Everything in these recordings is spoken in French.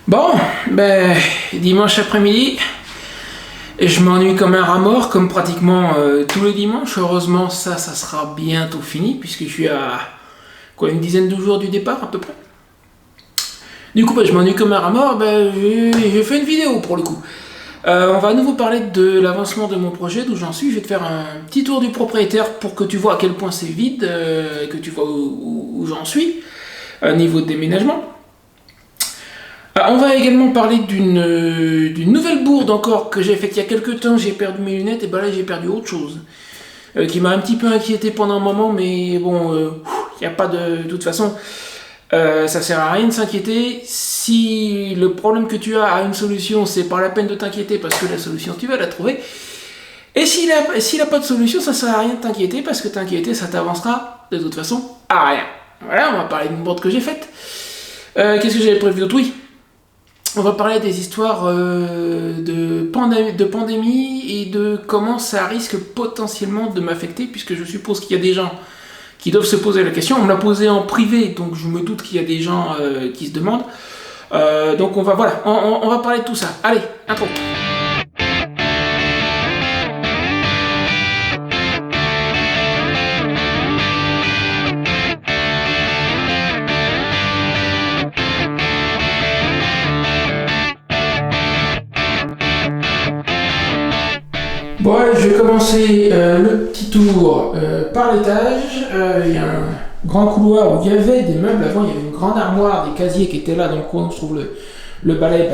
Bon, ben, dimanche après-midi, je m'ennuie comme un rat mort, comme pratiquement tous les dimanches. Heureusement, ça sera bientôt fini, puisque je suis à une dizaine de jours du départ à peu près. Du coup, ben, je m'ennuie comme un rat mort, ben, j'ai fait une vidéo pour le coup. On va à nouveau parler de l'avancement de mon projet, d'où j'en suis. Je vais te faire un petit tour du propriétaire pour que tu vois à quel point c'est vide, que tu vois où j'en suis, au niveau de déménagement. On va également parler d'une nouvelle bourde encore que j'ai faite il y a quelques temps. J'ai perdu mes lunettes et ben là j'ai perdu autre chose qui m'a un petit peu inquiété pendant un moment, mais bon, il n'y a pas de toute façon, ça sert à rien de s'inquiéter. Si le problème que tu as une solution, c'est pas la peine de t'inquiéter parce que la solution tu vas la trouver. Et s'il a pas de solution, ça sert à rien de t'inquiéter parce que t'inquiéter, ça t'avancera de toute façon à rien. Voilà, on va parler d'une bourde que j'ai faite. Qu'est-ce que j'avais prévu d'autre? Oui. On va parler des histoires de pandémie et de comment ça risque potentiellement de m'affecter, puisque je suppose qu'il y a des gens qui doivent se poser la question. On me l'a posé en privé, donc je me doute qu'il y a des gens qui se demandent. Donc on va parler de tout ça. Allez, intro. Bon, allez, je vais commencer le petit tour par l'étage. Il y a un grand couloir où il y avait des meubles. Avant, il y avait une grande armoire, des casiers qui étaient là dans le coin où se trouve le balai.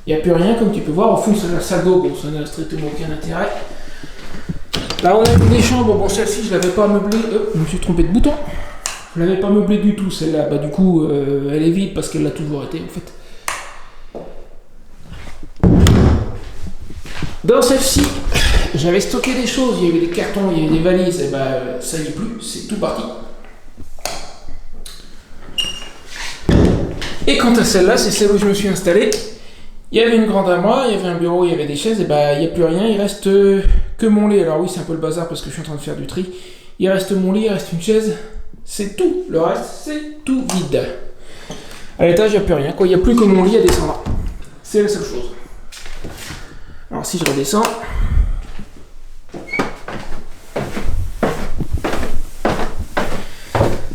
Il n'y a plus rien, comme tu peux voir. Au fond, c'est la salle d'eau. Bon, ça n'a strictement aucun intérêt. Là, on a une des chambres. Bon, celle-ci, je ne l'avais pas meublée. Je me suis trompé de bouton. Je ne l'avais pas meublée du tout, celle-là. Du coup, elle est vide parce qu'elle l'a toujours été, en fait. Dans celle-ci, j'avais stocké des choses, il y avait des cartons, il y avait des valises, et ben ça y est plus, c'est tout parti. Et quant à celle-là, c'est celle où je me suis installé. Il y avait une grande armoire, il y avait un bureau, il y avait des chaises, et ben il n'y a plus rien, il reste que mon lit. Alors oui, c'est un peu le bazar parce que je suis en train de faire du tri. Il reste mon lit, il reste une chaise, c'est tout. Le reste, c'est tout vide. À l'étage, il n'y a plus rien, quoi. Il n'y a plus que mon lit à descendre. C'est la seule chose. Alors si je redescends,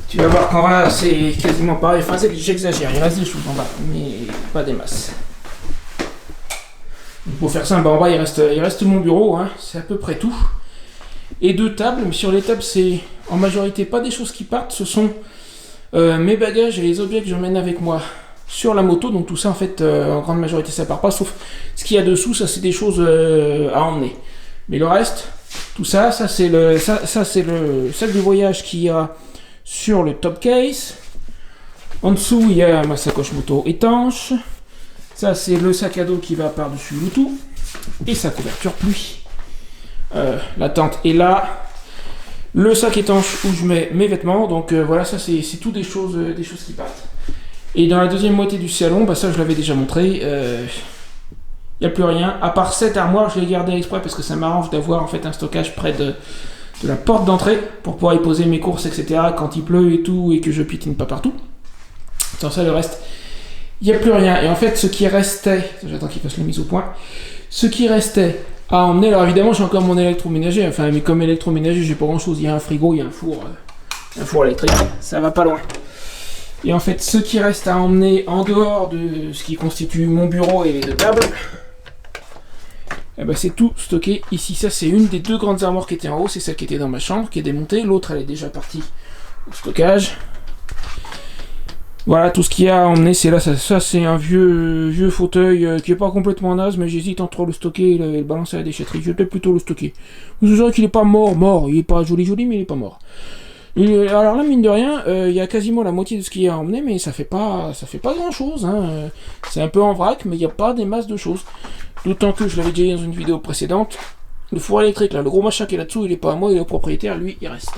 tu vas voir qu'en bas c'est quasiment pareil. Enfin j'exagère, il reste des choses en bas, mais pas des masses. Pour faire simple, en bas il reste mon bureau, hein, c'est à peu près tout. Et deux tables, mais sur les tables c'est en majorité pas des choses qui partent, ce sont mes bagages et les objets que j'emmène avec moi sur la moto. Donc tout ça en fait en grande majorité ça part pas, sauf ce qu'il y a dessous, ça c'est des choses à emmener. Mais le reste, tout ça, c'est le sac de voyage qui ira sur le top case. En dessous il y a ma sacoche moto étanche. Ça c'est le sac à dos qui va par-dessus le tout. Et sa couverture pluie. La tente est là. Le sac étanche où je mets mes vêtements. Donc voilà, ça c'est tout des choses qui partent. Et dans la deuxième moitié du salon, ça je l'avais déjà montré, il n'y a plus rien, à part cette armoire, je l'ai gardée exprès parce que ça m'arrange d'avoir en fait un stockage près de la porte d'entrée pour pouvoir y poser mes courses, etc. quand il pleut et tout, et que je piétine pas partout. Sans ça, le reste, il n'y a plus rien. Et en fait, ce qui restait, j'attends qu'il fasse la mise au point, ce qui restait à emmener, alors évidemment j'ai encore mon électroménager, mais comme électroménager j'ai pas grand chose, il y a un frigo, il y a un four électrique, ça va pas loin. Et en fait, ce qui reste à emmener en dehors de ce qui constitue mon bureau et les deux tables, c'est tout stocké ici. Ça, c'est une des deux grandes armoires qui était en haut. C'est celle qui était dans ma chambre, qui est démontée. L'autre, elle est déjà partie au stockage. Voilà, tout ce qu'il y a à emmener, c'est là. Ça c'est un vieux fauteuil qui est pas complètement naze, mais j'hésite entre le stocker et le balancer à la déchetterie. Je vais peut-être plutôt le stocker. Vous saurez qu'il est pas mort. Il est pas joli, mais il est pas mort. Et alors là, mine de rien, il y a quasiment la moitié de ce qu'il y a à emmener, mais ça fait pas grand chose, hein. C'est un peu en vrac, mais il n'y a pas des masses de choses. D'autant que je l'avais déjà dit dans une vidéo précédente, le four électrique, là, le gros machin qui est là-dessous, il est pas à moi, il est au propriétaire, lui, il reste.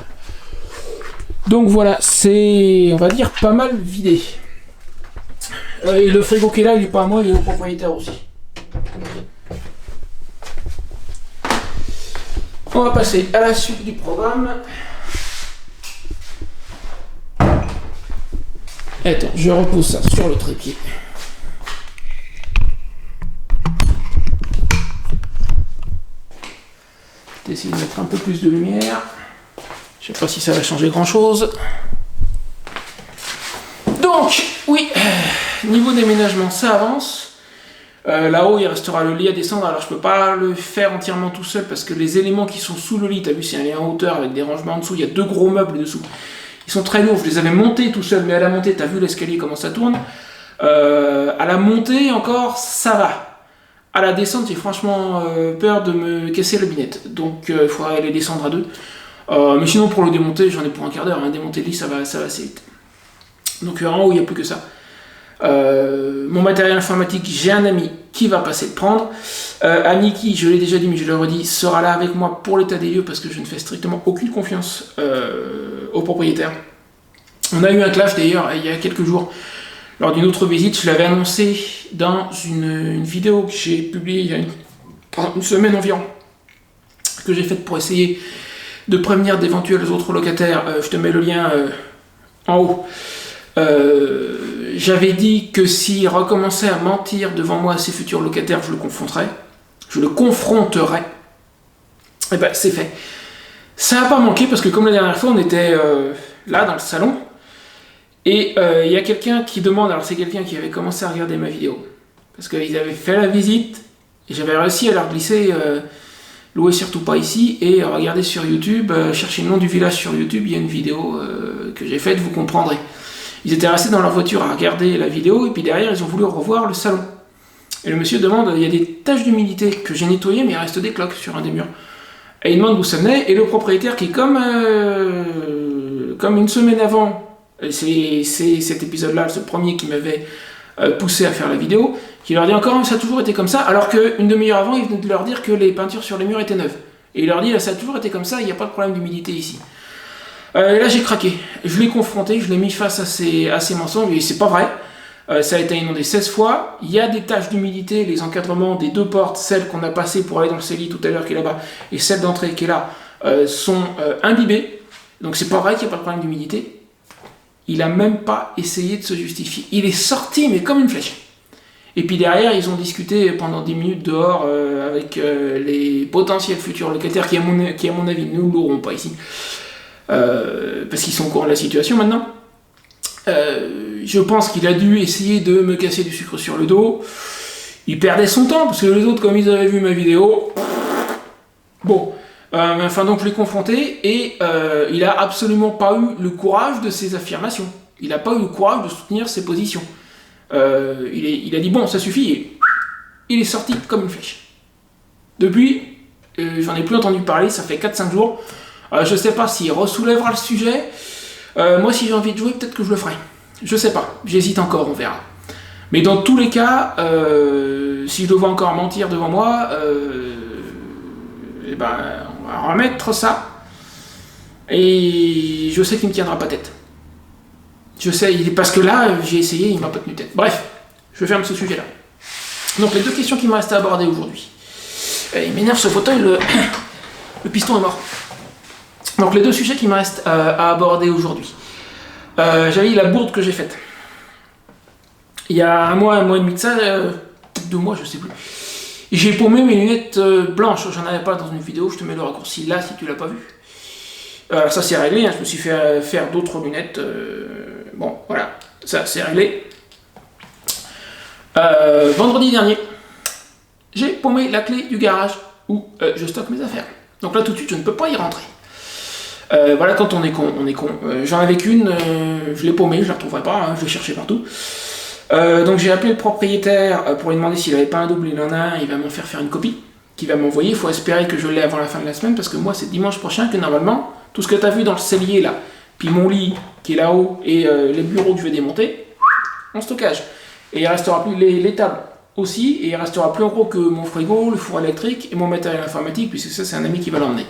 Donc voilà, c'est, on va dire, pas mal vidé. Et le frigo qui est là, il est pas à moi, il est au propriétaire aussi. On va passer à la suite du programme. Attends, je repose ça sur le trépied. essayer de mettre un peu plus de lumière. Je sais pas si ça va changer grand chose. Donc, oui, niveau déménagement, ça avance. Là-haut, il restera le lit à descendre. Alors, je peux pas le faire entièrement tout seul parce que les éléments qui sont sous le lit, t'as vu, c'est un lit en hauteur avec des rangements en dessous. Il y a 2 gros meubles dessous. Ils sont très lourds. Je les avais montés tout seul, mais à la montée, t'as vu l'escalier comment ça tourne. À la montée, encore, ça va. À la descente, j'ai franchement peur de me casser la binette. Donc, il faudrait les descendre à 2. Mais sinon, pour le démonter, j'en ai pour un quart d'heure. Hein. Démonter le lit, ça va assez vite. Donc, en haut, il n'y a plus que ça. Mon matériel informatique, j'ai un ami qui va passer le prendre. Aniki, je l'ai déjà dit mais je le redis, sera là avec moi pour l'état des lieux parce que je ne fais strictement aucune confiance au propriétaire. On a eu un clash d'ailleurs il y a quelques jours lors d'une autre visite. Je l'avais annoncé dans une vidéo que j'ai publiée il y a une semaine environ, que j'ai faite pour essayer de prévenir d'éventuels autres locataires. Je te mets le lien en haut. J'avais dit que s'il recommençait à mentir devant moi à ses futurs locataires, je le confronterais. Et ben c'est fait. Ça n'a pas manqué parce que comme la dernière fois on était là dans le salon et il y a quelqu'un qui demande, alors c'est quelqu'un qui avait commencé à regarder ma vidéo parce qu'ils avaient fait la visite et j'avais réussi à leur glisser louez surtout pas ici et regardez sur YouTube, cherchez le nom du village sur YouTube, il y a une vidéo que j'ai faite, vous comprendrez. Ils étaient restés dans leur voiture à regarder la vidéo et puis derrière ils ont voulu revoir le salon. Et le monsieur demande, il y a des taches d'humidité que j'ai nettoyées mais il reste des cloques sur un des murs. Et il demande d'où ça venait et le propriétaire qui comme une semaine avant, c'est cet épisode-là, ce premier qui m'avait poussé à faire la vidéo, qui leur dit encore ça a toujours été comme ça alors qu'une demi-heure avant il venait de leur dire que les peintures sur les murs étaient neuves. Et il leur dit ça a toujours été comme ça, il n'y a pas de problème d'humidité ici. Et là j'ai craqué, je l'ai confronté, je l'ai mis face à ces mensonges, et c'est pas vrai, ça a été inondé 16 fois, il y a des taches d'humidité, les encadrements des 2 portes, celle qu'on a passée pour aller dans le CELI tout à l'heure qui est là-bas, et celle d'entrée qui est là, sont imbibées, donc c'est pas vrai qu'il n'y a pas de problème d'humidité, il a même pas essayé de se justifier, il est sorti mais comme une flèche. Et puis derrière, ils ont discuté pendant 10 minutes dehors avec les potentiels futurs locataires qui, à mon avis, ne l'auront pas ici. Parce qu'ils sont au courant de la situation maintenant. Je pense qu'il a dû essayer de me casser du sucre sur le dos. Il perdait son temps, parce que les autres, comme ils avaient vu ma vidéo... Bon, enfin donc je l'ai confronté, et il a absolument pas eu le courage de ses affirmations. Il n'a pas eu le courage de soutenir ses positions. Il a dit bon, ça suffit, et il est sorti comme une flèche. Depuis, j'en ai plus entendu parler, ça fait 4-5 jours. Je sais pas s'il ressoulèvera le sujet. Moi, si j'ai envie de jouer, peut-être que je le ferai. Je sais pas, j'hésite encore, on verra. Mais dans tous les cas, si je le vois encore mentir devant moi, on va remettre ça. Et je sais qu'il ne tiendra pas tête. Je sais, parce que là, j'ai essayé, il m'a pas tenu tête. Bref, je ferme ce sujet-là. Donc, les 2 questions qui me restent à aborder aujourd'hui. Il m'énerve ce fauteuil, le piston est mort. Donc les 2 sujets qui me restent à aborder aujourd'hui. J'avais dit la bourde que j'ai faite. Il y a un mois et demi de ça, peut-être 2 mois, je sais plus. J'ai paumé mes lunettes blanches. J'en avais pas dans une vidéo, je te mets le raccourci là si tu l'as pas vu. Alors ça c'est réglé, hein, je me suis fait faire d'autres lunettes. Bon, voilà, ça c'est réglé. Vendredi dernier, j'ai paumé la clé du garage où je stocke mes affaires. Donc là tout de suite, je ne peux pas y rentrer. Voilà, quand on est con, on est con. J'en avais qu'une, je l'ai paumée, je la retrouverai pas, hein, je l'ai cherché partout. Donc j'ai appelé le propriétaire pour lui demander s'il avait pas un double, il en a un, il va m'en faire une copie, qu'il va m'envoyer, il faut espérer que je l'ai avant la fin de la semaine, parce que moi c'est dimanche prochain que normalement, tout ce que tu as vu dans le cellier là, puis mon lit qui est là-haut, et les bureaux que je vais démonter, en stockage. Et il restera plus les tables aussi, et il restera plus en gros que mon frigo, le four électrique et mon matériel informatique, puisque ça c'est un ami qui va l'emmener.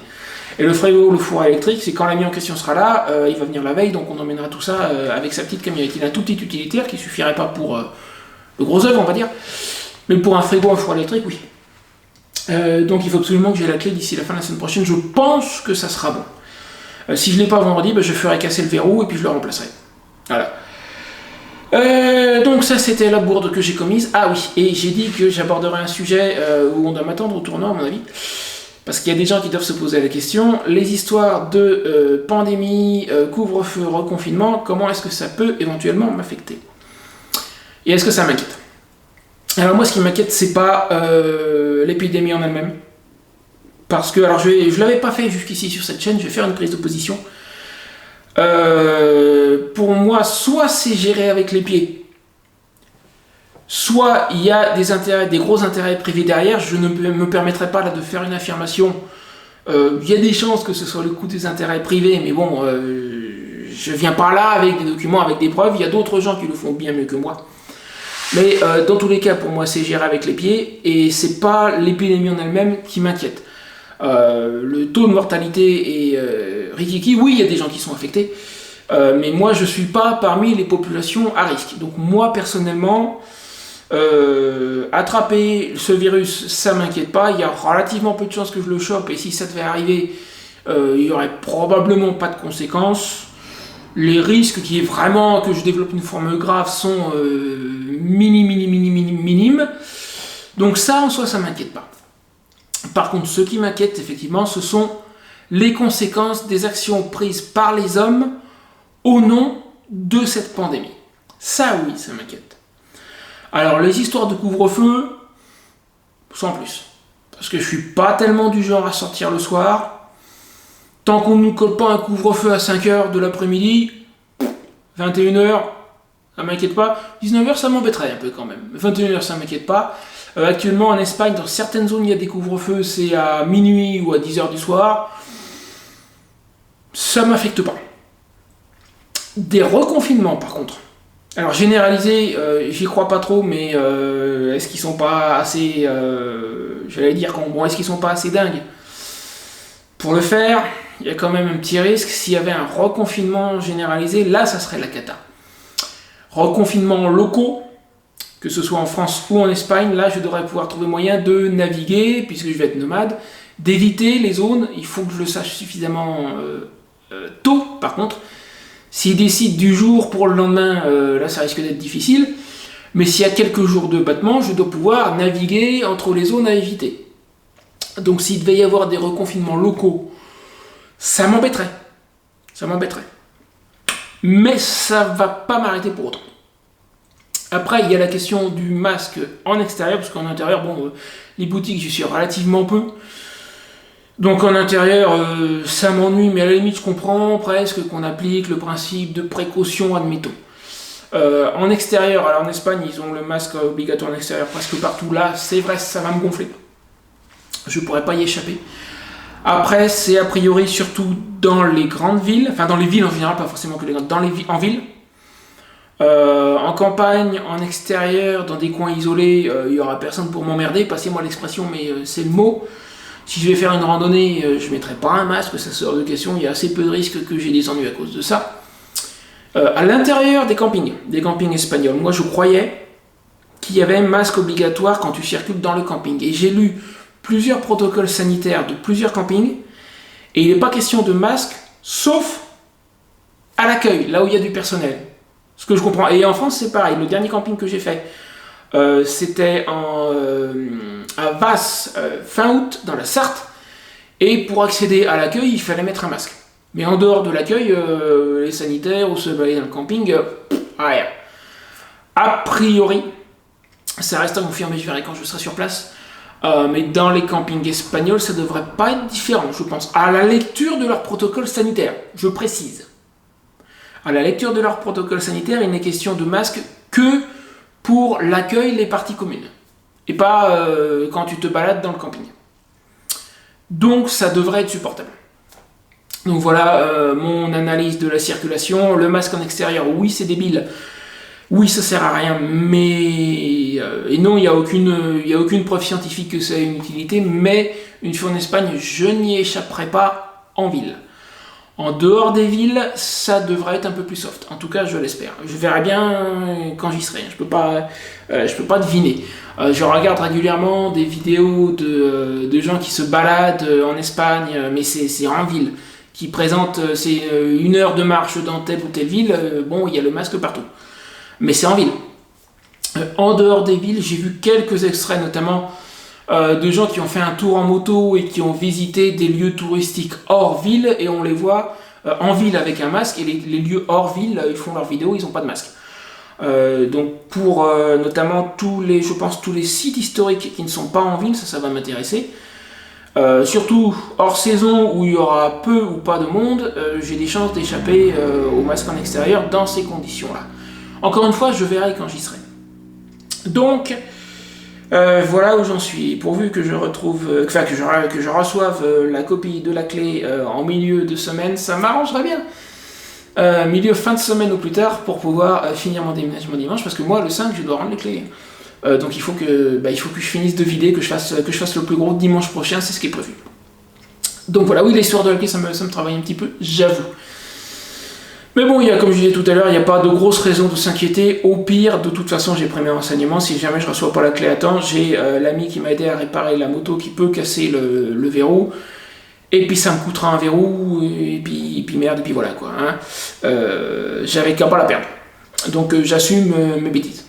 Et le frigo, le four électrique, c'est quand l'ami en question sera là, il va venir la veille, donc on emmènera tout ça avec sa petite camionnette. Il a un tout petit utilitaire qui suffirait pas pour le gros œuvre, on va dire, mais pour un frigo, un four électrique, oui. Donc il faut absolument que j'ai la clé d'ici la fin de la semaine prochaine. Je pense que ça sera bon. Si je l'ai pas vendredi, je ferai casser le verrou et puis je le remplacerai. Voilà. Donc ça c'était la bourde que j'ai commise. Ah oui, et j'ai dit que j'aborderai un sujet où on doit m'attendre au tournoi à mon avis. parce qu'il y a des gens qui doivent se poser la question, les histoires de pandémie, couvre-feu, reconfinement, comment est-ce que ça peut éventuellement m'affecter? Et est-ce que ça m'inquiète? Alors moi, ce qui m'inquiète, c'est pas l'épidémie en elle-même. Parce que, alors je l'avais pas fait jusqu'ici sur cette chaîne, je vais faire une prise de position. Pour moi, soit c'est géré avec les pieds, soit il y a des gros intérêts privés derrière. Je ne me permettrai pas là de faire une affirmation. Il y a des chances que ce soit le coup des intérêts privés, mais bon, je viens pas là avec des documents, avec des preuves. Il y a d'autres gens qui le font bien mieux que moi. Mais dans tous les cas, pour moi, c'est géré avec les pieds, et c'est pas l'épidémie en elle-même qui m'inquiète. Le taux de mortalité est rikiki. Oui, il y a des gens qui sont affectés, mais moi, je suis pas parmi les populations à risque. Donc moi, personnellement, attraper ce virus, ça m'inquiète pas. Il y a relativement peu de chances que je le chope, et si ça devait arriver, il y aurait probablement pas de conséquences. Les risques qui est vraiment que je développe une forme grave sont minimes. Donc ça, en soi, ça m'inquiète pas. Par contre, ce qui m'inquiète, effectivement, ce sont les conséquences des actions prises par les hommes au nom de cette pandémie. Ça, oui, ça m'inquiète. Alors, les histoires de couvre-feu, sans plus. Parce que je suis pas tellement du genre à sortir le soir. Tant qu'on ne nous colle pas un couvre-feu à 5h de l'après-midi, 21h, ça m'inquiète pas. 19h, ça m'embêterait un peu quand même. 21h, ça m'inquiète pas. Actuellement, en Espagne, dans certaines zones, il y a des couvre-feux, c'est à minuit ou à 10h du soir. Ça m'affecte pas. Des reconfinements, par contre. Alors, généraliser, j'y crois pas trop, mais est-ce qu'ils sont pas assez... est-ce qu'ils sont pas assez dingues pour le faire? Il y a quand même un petit risque. S'il y avait un reconfinement généralisé, là, ça serait la cata. Reconfinement locaux, que ce soit en France ou en Espagne, là, je devrais pouvoir trouver moyen de naviguer, puisque je vais être nomade, d'éviter les zones. Il faut que je le sache suffisamment tôt, par contre. S'ils décident du jour pour le lendemain, là, ça risque d'être difficile. Mais s'il y a quelques jours de battement, je dois pouvoir naviguer entre les zones à éviter. Donc, s'il devait y avoir des reconfinements locaux, ça m'embêterait. Mais ça va pas m'arrêter pour autant. Après, il y a la question du masque en extérieur, parce qu'en intérieur, les boutiques, j'y suis relativement peu. Donc en intérieur, ça m'ennuie, mais à la limite, je comprends presque qu'on applique le principe de précaution, admettons. En extérieur, alors en Espagne, ils ont le masque obligatoire en extérieur presque partout. Là, c'est vrai, ça va me gonfler. Je pourrais pas y échapper. Après, c'est a priori surtout dans les grandes villes, enfin dans les villes en général, pas forcément que les grandes, en ville. En campagne, en extérieur, dans des coins isolés, il n'y aura personne pour m'emmerder, passez-moi l'expression, mais c'est le mot. Si je vais faire une randonnée, je ne mettrai pas un masque, ça sort de question, il y a assez peu de risques que j'ai des ennuis à cause de ça. À l'intérieur des campings espagnols, moi je croyais qu'il y avait un masque obligatoire quand tu circules dans le camping. Et j'ai lu plusieurs protocoles sanitaires de plusieurs campings, et il n'est pas question de masque, sauf à l'accueil, là où il y a du personnel. Ce que je comprends. Et en France, c'est pareil. Le dernier camping que j'ai fait, c'était à Vasse, fin août, dans la Sarthe. Et pour accéder à l'accueil, il fallait mettre un masque. Mais en dehors de l'accueil, les sanitaires ou se balader dans le camping, rien. A priori, ça reste à confirmer, je verrai quand je serai sur place. Mais dans les campings espagnols, ça devrait pas être différent, je pense. À la lecture de leur protocole sanitaire, je précise. À la lecture de leur protocole sanitaire, il n'est question de masque que pour l'accueil, les parties communes. Et pas quand tu te balades dans le camping. Donc ça devrait être supportable. Donc voilà mon analyse de la circulation. Le masque en extérieur, oui c'est débile. Oui ça sert à rien, mais... et non, il n'y a aucune preuve scientifique que ça ait une utilité, mais une fois en Espagne, je n'y échapperai pas en ville. En dehors des villes, ça devrait être un peu plus soft. En tout cas, je l'espère. Je verrai bien quand j'y serai. Je peux pas deviner. Je regarde régulièrement des vidéos de gens qui se baladent en Espagne, mais c'est en ville, qui présentent c'est 1 heure de marche dans telle ou telle ville. Il y a le masque partout. Mais c'est en ville. En dehors des villes, j'ai vu quelques extraits, notamment de gens qui ont fait un tour en moto et qui ont visité des lieux touristiques hors ville et on les voit en ville avec un masque et les lieux hors ville, ils font leurs vidéos, ils n'ont pas de masque. Donc pour notamment je pense tous les sites historiques qui ne sont pas en ville, ça va m'intéresser. Surtout hors saison où il y aura peu ou pas de monde, j'ai des chances d'échapper au masque en extérieur dans ces conditions-là. Encore une fois, je verrai quand j'y serai. Donc voilà où j'en suis. Pourvu que je retrouve, que je reçoive la copie de la clé en milieu de semaine, ça m'arrangerait bien. Milieu fin de semaine ou plus tard pour pouvoir finir mon déménagement dimanche, parce que moi le 5 je dois rendre les clés. Donc il faut que je finisse de vider, que je fasse le plus gros dimanche prochain, c'est ce qui est prévu. Donc voilà, oui, l'histoire de la clé ça me travaille un petit peu, j'avoue. Mais bon, comme je disais tout à l'heure, il n'y a pas de grosse raison de s'inquiéter. Au pire, de toute façon, j'ai pris mes renseignements. Si jamais je ne reçois pas la clé à temps, j'ai l'ami qui m'a aidé à réparer la moto qui peut casser le verrou. Et puis ça me coûtera un verrou, et puis merde, et puis voilà quoi. Hein. J'avais qu'à pas la perdre. Donc j'assume mes bêtises.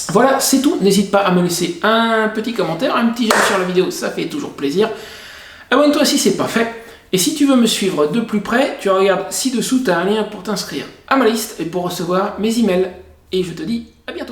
Voilà, c'est tout. N'hésite pas à me laisser un petit commentaire, un petit j'aime sur la vidéo, ça fait toujours plaisir. Abonne-toi si c'est pas fait. Et si tu veux me suivre de plus près, tu regardes ci-dessous, tu as un lien pour t'inscrire à ma liste et pour recevoir mes emails. Et je te dis à bientôt.